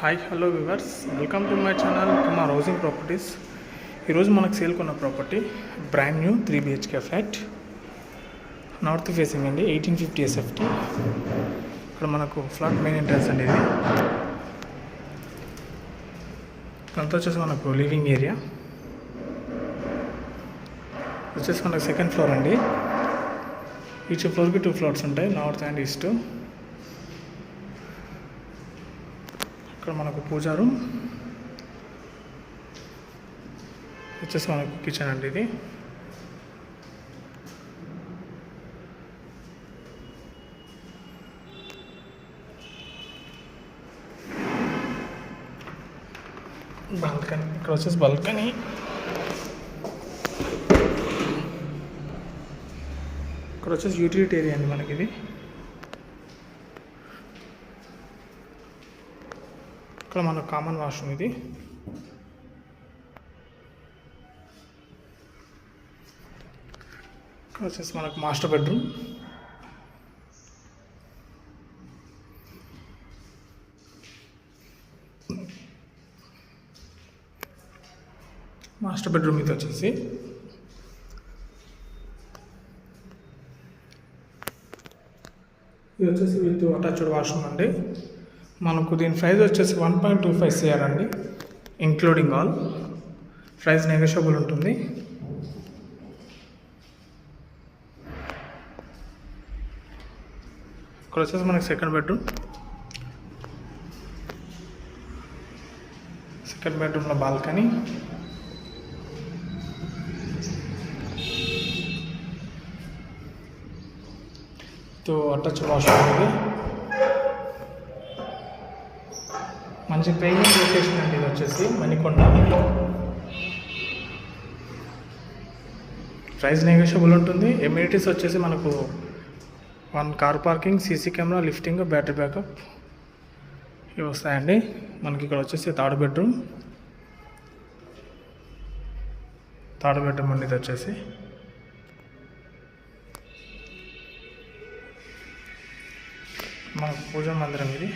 Hi hello viewers, welcome to my channel Kumar housing properties. ఈరోజు మనకు సేల్కున్న property brand new 3 BHK flat, north facing అండి, 1850 SFT. ఇక్కడ మనకు ఫ్లాట్ మెయిన్ ఎంట్రన్స్ అండి. ఇది అంతా వచ్చేసి మనకు లివింగ్ ఏరియా వచ్చేసి మనకు సెకండ్ ఫ్లోర్ అండి. ఈచ్ ఫ్లోర్కి 2 ఫ్లోర్స్ ఉంటాయి, నార్త్ అండ్ ఈస్ట్. ఇక్కడ మనకు పూజా రూమ్ వచ్చేసి మనకు కిచెన్ అండి. ఇది బాల్కనీ, ఇక్కడ వచ్చేసి బాల్కనీ. ఇక్కడ వచ్చేసి యూటిలిటీ ఏరియా అండి మనకి. ఇది ఇక్కడ మనకు కామన్ వాష్రూమ్. ఇది ఇక్కడ వచ్చేసి మనకు మాస్టర్ బెడ్రూమ్. మాస్టర్ బెడ్రూమ్ ఇది వచ్చేసి విత్ అటాచ్డ్ వాష్రూమ్ అండి. మనకు దీని ప్రైస్ వచ్చేసి 1.25 CR అండి, ఇంక్లూడింగ్ ఆల్. ప్రైస్ నెగోషియబుల్ ఉంటుంది. ఇక్కడ వచ్చేసి మనకి సెకండ్ బెడ్రూమ్లో బాల్కనీ. Attached washroom. ఇది మంచి ప్రీమియం లొకేషన్ అండి. ఇది వచ్చేసి మణికొండ. ప్రైస్ నెగోషియబుల్ ఉంటుంది. ఎమ్యూనిటీస్ వచ్చేసి మనకు 1 car parking, CC camera, lifting, battery backup ఇవి వస్తాయండి. మనకి ఇక్కడ వచ్చేసి థర్డ్ బెడ్రూమ్ అండి. ఇది వచ్చేసి మన పూజా మందిరం. ఇది